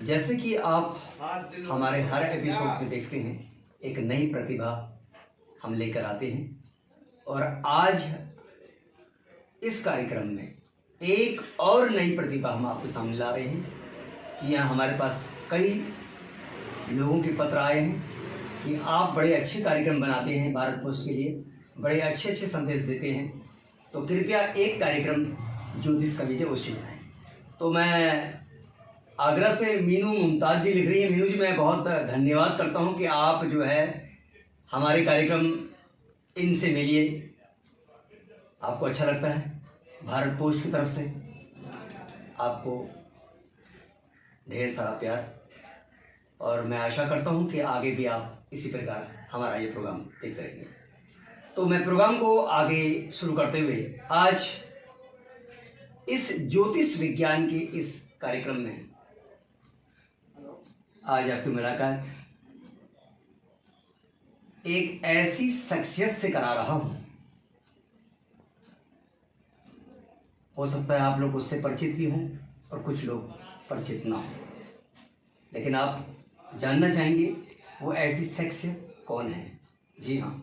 जैसे कि आप हमारे हर एपिसोड में देखते हैं, एक नई प्रतिभा हम लेकर आते हैं और आज इस कार्यक्रम में एक और नई प्रतिभा हम आपके सामने ला रहे हैं। जी हाँ, हमारे पास कई लोगों के पत्र आए हैं कि आप बड़े अच्छे कार्यक्रम बनाते हैं, भारत पोस्ट के लिए बड़े अच्छे अच्छे संदेश देते हैं, तो कृपया एक कार्यक्रम ज्योतिष का विजय अवश्य बनाएं। तो मैं आगरा से मीनू मुमताज़ जी लिख रही है। मीनू जी, मैं बहुत धन्यवाद करता हूं कि आप जो है हमारे कार्यक्रम इनसे मिलिए, आपको अच्छा लगता है। भारत पोस्ट की तरफ से आपको ढेर सारा प्यार और मैं आशा करता हूं कि आगे भी आप इसी प्रकार हमारा ये प्रोग्राम देखते रहेंगे। तो मैं प्रोग्राम को आगे शुरू करते हुए आज इस ज्योतिष विज्ञान के इस कार्यक्रम में आज आपकी मुलाकात एक ऐसी शख्सियत से करा रहा हूं, हो सकता है आप लोग उससे परिचित भी हों और कुछ लोग परिचित ना हों, लेकिन आप जानना चाहेंगे वो ऐसी शख्सियत कौन है। जी हाँ,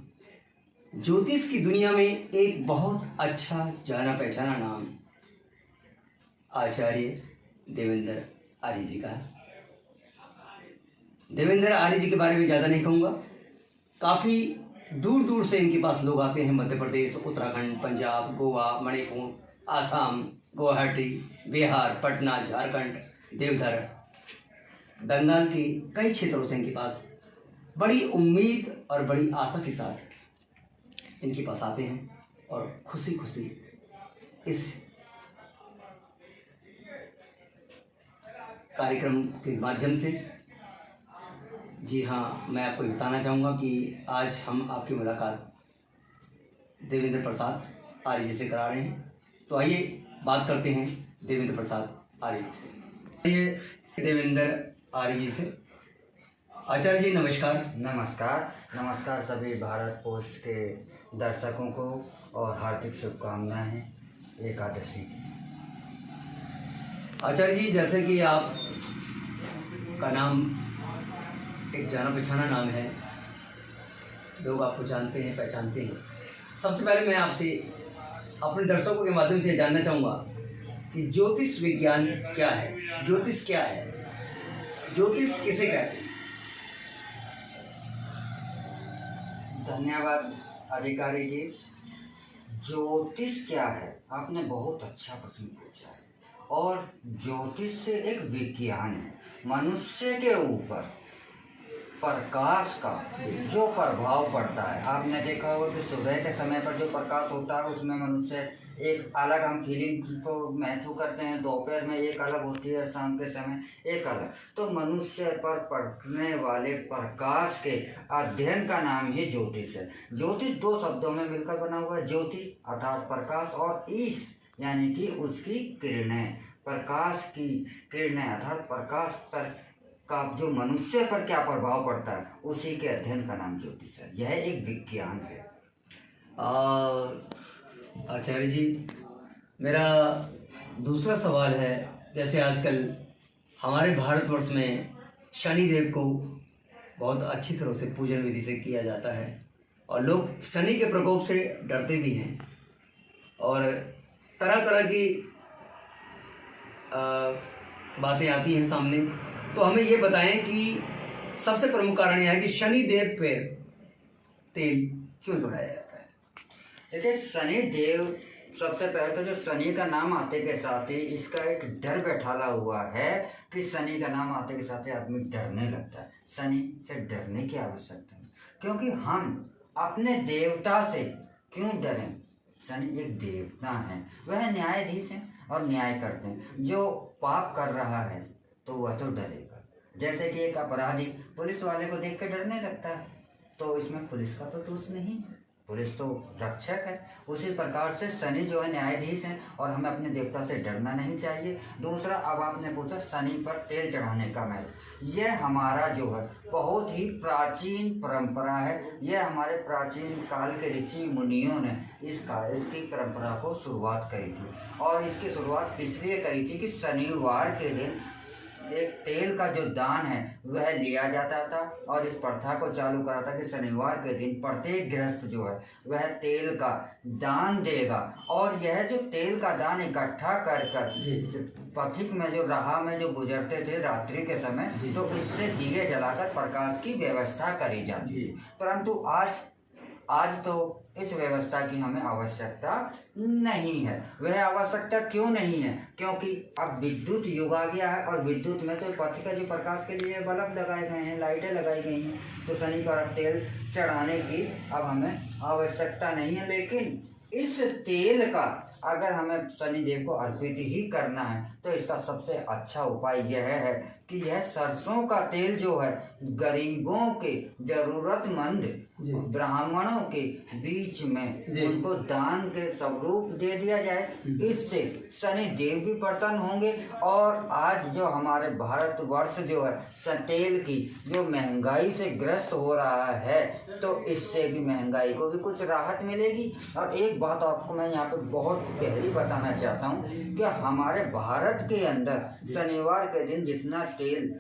ज्योतिष की दुनिया में एक बहुत अच्छा जाना पहचाना नाम आचार्य देवेंद्र आर्य जी का है। देवेंद्र आर्य जी के बारे में ज़्यादा नहीं कहूँगा, काफ़ी दूर दूर से इनके पास लोग आते हैं। मध्य प्रदेश, उत्तराखंड, पंजाब, गोवा, मणिपुर, आसाम, गुवाहाटी, बिहार, पटना, झारखंड, देवधर, बंगाल के कई क्षेत्रों से इनके पास बड़ी उम्मीद और बड़ी आशा के साथ इनके पास आते हैं और खुशी खुशी इस कार्यक्रम के माध्यम से, जी हाँ, मैं आपको बताना चाहूँगा कि आज हम आपकी मुलाकात देवेंद्र प्रसाद आर्य जी से करा रहे हैं। तो आइए बात करते हैं देवेंद्र प्रसाद आर्य जी से। आइए देवेंद्र आर्य जी से। आचार्य जी नमस्कार। नमस्कार। नमस्कार सभी भारत पोस्ट के दर्शकों को और हार्दिक शुभकामनाएं एकादशी की। आचार्य जी, जैसे कि आप का नाम एक जाना पहचाना नाम है, लोग आपको जानते हैं, पहचानते हैं। सबसे पहले मैं आपसे अपने दर्शकों के माध्यम से जानना चाहूँगा कि ज्योतिष विज्ञान क्या है, ज्योतिष क्या है, ज्योतिष किसे कहते हैं? धन्यवाद अधिकारी जी। ज्योतिष क्या है, आपने बहुत अच्छा प्रश्न पूछा है। और ज्योतिष से एक विज्ञान है, मनुष्य के ऊपर प्रकाश का जो प्रभाव पड़ता है। आपने देखा होगा कि सुबह के समय पर जो प्रकाश होता है उसमें मनुष्य एक अलग हम फीलिंग को महसूस करते हैं, दोपहर में एक अलग होती है, शाम के समय एक अलग। तो मनुष्य पर पड़ने वाले प्रकाश के अध्ययन का नाम ही ज्योतिष है। ज्योतिष दो शब्दों में मिलकर बना हुआ है, ज्योति अर्थात प्रकाश और ईश यानी कि उसकी किरणें। प्रकाश की किरणें अर्थात प्रकाश पर का जो मनुष्य पर क्या प्रभाव पड़ता है उसी के अध्ययन का नाम ज्योतिष है। यह एक विज्ञान है। आचार्य जी, मेरा दूसरा सवाल है, जैसे आजकल हमारे भारतवर्ष में शनि देव को बहुत अच्छी तरह से पूजन विधि से किया जाता है और लोग शनि के प्रकोप से डरते भी हैं और तरह तरह की बातें आती हैं सामने। तो हमें ये बताएं कि सबसे प्रमुख कारण यह है कि शनि देव पे तेल क्यों चढ़ाया जाता है? देखिए, शनि देव सबसे पहले तो जो शनि का नाम आते के साथ ही इसका एक डर बैठाला हुआ है कि शनि का नाम आते के साथ ही आदमी डरने लगता है। शनि से डरने की आवश्यकता नहीं, क्योंकि हम अपने देवता से क्यों डरें। शनि एक देवता है, वह न्यायाधीश है और न्याय करते हैं। जो पाप कर रहा है तो वह तो डरेगा। जैसे कि एक अपराधी पुलिस वाले को देख कर डरने लगता है, तो इसमें पुलिस का तो दोष नहीं है, पुलिस तो रक्षक है। उसी प्रकार से शनि जो है न्यायाधीश है और हमें अपने देवता से डरना नहीं चाहिए। दूसरा, अब आपने पूछा शनि पर तेल चढ़ाने का महत्व। यह हमारा जो है बहुत ही प्राचीन परंपरा है। यह हमारे प्राचीन काल के ऋषि मुनियों ने इसकी परंपरा को शुरुआत करी थी और इसकी शुरुआत इसलिए करी थी कि शनिवार के दिन एक तेल का जो दान है वह लिया जाता था और इस प्रथा को चालू करा था कि शनिवार के दिन प्रत्येक गृहस्थ जो है वह तेल का दान देगा और यह जो तेल का दान इकट्ठा कर पथिक में जो राह में जो गुजरते थे रात्रि के समय तो इससे दिए जलाकर प्रकाश की व्यवस्था करी जाती है। परंतु आज तो इस व्यवस्था की हमें आवश्यकता नहीं है। वह आवश्यकता क्यों नहीं है? क्योंकि अब विद्युत युग आ गया है और विद्युत में तो पथ के जो प्रकाश के लिए बल्ब लगाए गए हैं, लाइटें लगाई गई हैं, तो शनि पर तेल चढ़ाने की अब हमें आवश्यकता नहीं है। लेकिन इस तेल का अगर हमें शनिदेव को अर्पित ही करना है तो इसका सबसे अच्छा उपाय यह है कि यह सरसों का तेल जो है गरीबों के जरूरतमंद ब्राह्मणों के बीच में उनको दान के स्वरूप दे दिया जाए। इससे शनि देव भी प्रसन्न होंगे और आज जो हमारे भारतवर्ष जो है तेल की जो महंगाई से ग्रस्त हो रहा है तो इससे भी महंगाई को भी कुछ राहत मिलेगी। और एक बात आपको मैं यहाँ पे बहुत गहरी बताना चाहता हूँ कि हमारे भारत के अंदर शनिवार के दिन जितना तेल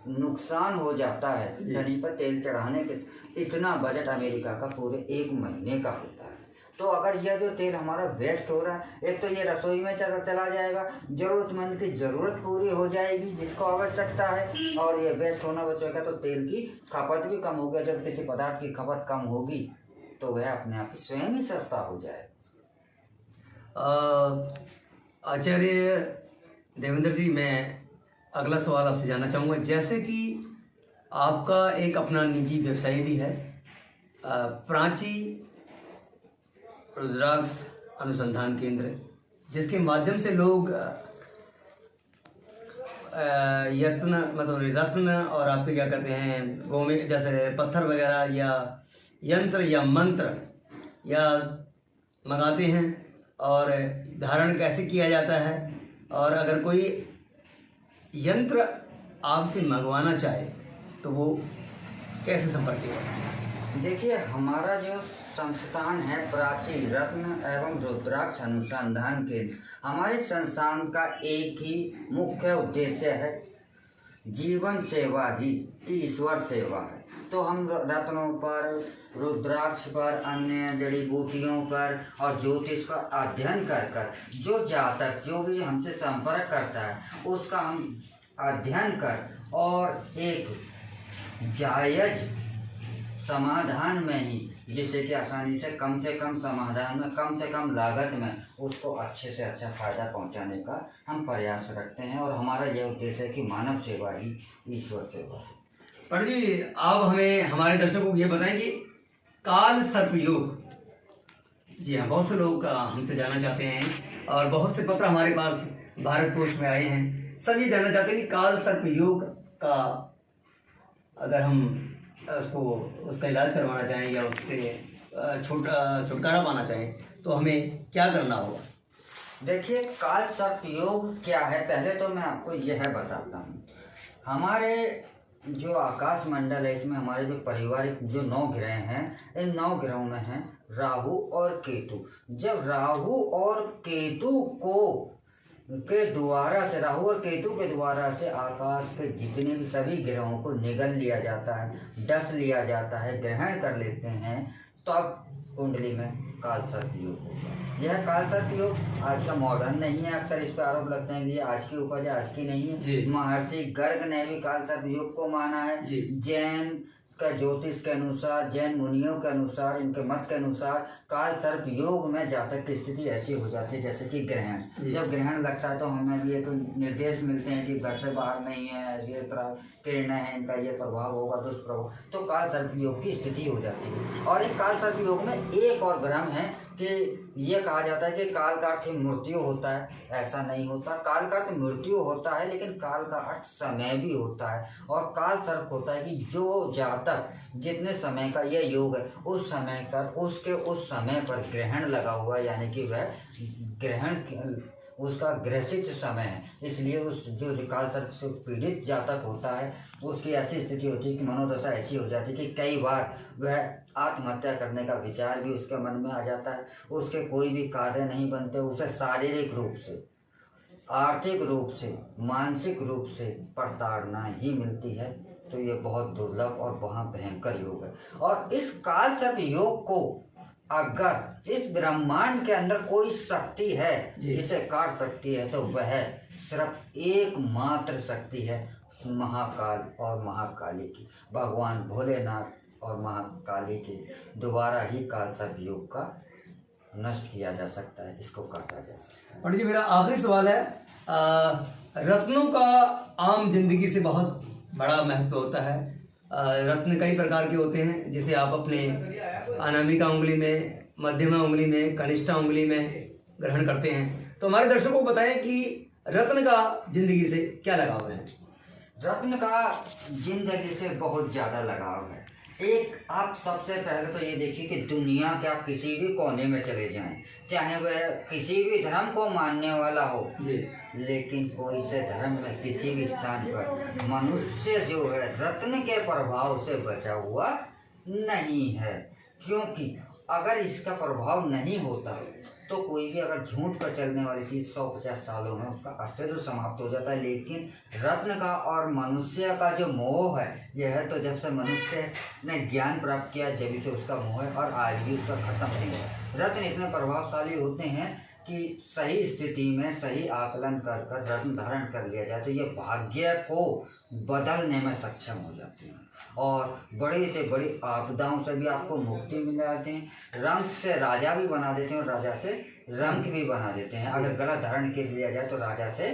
नुकसान हो जाता है शनि पर तेल चढ़ाने के, इतना बजट अमेरिका का पूरे 1 महीने का होता है। तो अगर यह जो तेल हमारा वेस्ट हो रहा है, एक तो ये रसोई में चला जाएगा, जरूरतमंद की जरूरत पूरी हो जाएगी जिसको आवश्यकता है, और ये वेस्ट होना बचेगा तो तेल की खपत भी कम होगी। जब किसी पदार्थ की खपत कम होगी तो वह अपने आप ही स्वयं ही सस्ता हो जाएगा। आचार्य देवेंद्र जी, मैं अगला सवाल आपसे जानना चाहूँगा। जैसे कि आपका एक अपना निजी व्यवसाय भी है, प्राची रुद्राक्ष अनुसंधान केंद्र, जिसके माध्यम से लोग रत्न और आपके क्या कहते हैं गोमे जैसे पत्थर वगैरह या यंत्र या मंत्र या मंगाते हैं, और धारण कैसे किया जाता है, और अगर कोई यंत्र आपसे मंगवाना चाहे तो वो कैसे संपर्क कर सकते हैं? देखिए, हमारा जो संस्थान है प्राची रत्न एवं रुद्राक्ष अनुसंधान केंद्र, हमारे संस्थान का एक ही मुख्य उद्देश्य है, जीवन सेवा ही ईश्वर सेवा है। तो हम रत्नों पर, रुद्राक्ष पर, अन्य जड़ी बूटियों पर और ज्योतिष पर अध्ययन कर जो जातक जो भी हमसे संपर्क करता है उसका हम अध्ययन कर और एक जायज समाधान में ही, जिससे कि आसानी से कम समाधान में कम से कम लागत में उसको अच्छे से अच्छा फायदा पहुंचाने का हम प्रयास रखते हैं। और हमारा यह उद्देश्य है कि मानव सेवा ही ईश्वर सेवा है। पर जी, आप हमें हमारे दर्शकों को ये बताएंगे काल सर्प योग। जी हाँ, बहुत से लोग हमसे जानना चाहते हैं और बहुत से पत्र हमारे पास भारत पोस्ट में आए हैं। सब ये जानना चाहते हैं कि काल सर्प योग का अगर हम उसका इलाज करवाना चाहें या उससे छुटकारा पाना चाहें तो हमें क्या करना होगा? देखिए, काल सर्प योग क्या है, पहले तो मैं आपको यह बताता हूँ। हमारे जो आकाश मंडल है इसमें हमारे जो पारिवारिक जो 9 ग्रह हैं, इन 9 ग्रहों में हैं राहु और केतु। जब राहु और केतु के द्वारा से आकाश के जितने भी सभी ग्रहों को निगल लिया जाता है, डस लिया जाता है, ग्रहण कर लेते हैं, तब कुंडली में काल सर्प योग होगा। यह काल सर्प योग आज का मॉडर्न नहीं है। अक्सर इस पर आरोप लगते हैं कि ये आज की उपज है, आज की नहीं है। महर्षि गर्ग ने भी काल सर्प योग को माना है। जैन का ज्योतिष के अनुसार, जैन मुनियों के अनुसार, इनके मत के अनुसार काल सर्प योग में जातक की स्थिति ऐसी हो जाती है जैसे कि ग्रहण। जब ग्रहण लगता है तो हमें भी एक निर्देश मिलते हैं कि घर से बाहर नहीं है, ये किरणें हैं, इनका ये प्रभाव होगा, दुष्प्रभाव, तो काल सर्प योग की स्थिति हो जाती है। और एक काल सर्प योग में एक और भ्रम है कि ये कहा जाता है कि काल का अर्थ मृत्यु होता है। ऐसा नहीं होता। काल का अर्थ मृत्यु होता है, लेकिन काल का अर्थ समय भी होता है। और काल सर्प होता है कि जो जातक जितने समय का यह योग है उस समय पर उसके उस समय पर ग्रहण लगा हुआ, यानी कि वह ग्रहण उसका ग्रसित समय है, इसलिए उस जो काल सर्प से पीड़ित जातक होता है उसकी ऐसी स्थिति होती है कि मनोदशा ऐसी हो जाती है कि कई बार वह आत्महत्या करने का विचार भी उसके मन में आ जाता है। उसके कोई भी कार्य नहीं बनते, उसे शारीरिक रूप से आर्थिक रूप से, मानसिक रूप से प्रताड़ना ही मिलती है, तो ये बहुत दुर्लभ और वहाँ भयंकर योग है। और इस काल सर्प योग को अगर इस ब्रह्मांड के अंदर कोई शक्ति है जिसे काट सकती है, तो वह सिर्फ एकमात्र शक्ति है महाकाल और महाकाली की। भगवान भोलेनाथ और महाकाली के द्वारा ही काल सर्प योग का नष्ट किया जा सकता है, इसको काटा जा सकता है। पंडित जी, मेरा आखिरी सवाल है, रत्नों का आम जिंदगी से बहुत बड़ा महत्व होता है। रत्न कई प्रकार के होते हैं, जिसे आप अपने अनामिका उंगली में, मध्यमा उंगली में, कनिष्ठा उंगली में ग्रहण करते हैं। तो हमारे दर्शकों को बताएं कि रत्न का जिंदगी से क्या लगाव है। रत्न का जिंदगी से बहुत ज़्यादा लगाव है। एक, आप सबसे पहले तो ये देखिए कि दुनिया के आप किसी भी कोने में चले जाएं, चाहे वह किसी भी धर्म को मानने वाला हो जी, लेकिन कोई से धर्म में किसी भी स्थान पर मनुष्य जो है रत्न के प्रभाव से बचा हुआ नहीं है। क्योंकि अगर इसका प्रभाव नहीं होता तो कोई भी अगर झूठ पर चलने वाली चीज़ 150 सालों में उसका अस्तित्व समाप्त हो जाता है। लेकिन रत्न का और मनुष्य का जो मोह है, यह है तो जब से मनुष्य ने ज्ञान प्राप्त किया जब से उसका मोह है, और आज भी उसका खत्म नहीं हुआ। रत्न इतने प्रभावशाली होते हैं कि सही स्थिति में सही आकलन कर कर रत्न धारण कर लिया जाए तो ये भाग्य को बदलने में सक्षम हो जाते हैं, और बड़े से बड़ी आपदाओं से भी आपको मुक्ति मिल जाते हैं। रंक से राजा भी बना देते हैं और राजा से रंक भी बना देते हैं। अगर गलत धारण कर लिया जाए तो राजा से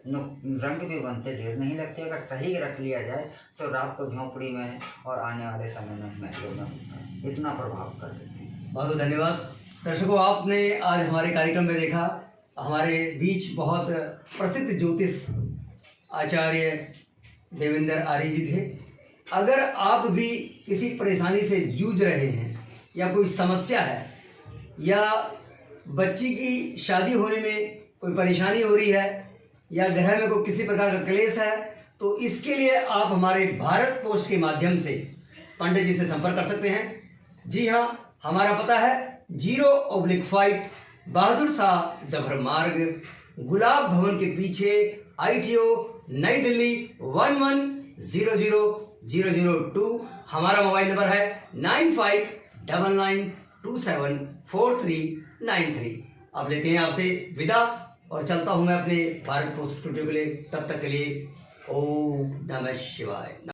रंक भी बनते देर नहीं लगती। अगर सही रख लिया जाए तो रात को झोंपड़ी में और आने वाले समय में महलों में इतना प्रभाव कर देते हैं। बहुत बहुत धन्यवाद। दर्शकों, आपने आज हमारे कार्यक्रम में देखा, हमारे बीच बहुत प्रसिद्ध ज्योतिष आचार्य देवेंद्र आर्य जी थे। अगर आप भी किसी परेशानी से जूझ रहे हैं, या कोई समस्या है, या बच्ची की शादी होने में कोई परेशानी हो रही है, या घर में कोई किसी प्रकार का क्लेश है, तो इसके लिए आप हमारे भारत पोस्ट के माध्यम से पंडित जी से संपर्क कर सकते हैं। जी हाँ, हमारा पता है 0/5 बहादुर शाह जफर मार्ग, गुलाब भवन के पीछे, ITO नई दिल्ली 11000002। हमारा मोबाइल नंबर है 9599274393। अब लेते हैं आपसे विदा, और चलता हूं मैं अपने भारत पोस्ट स्टूडियो के लिए। तब तक के लिए ओम नमः शिवाय।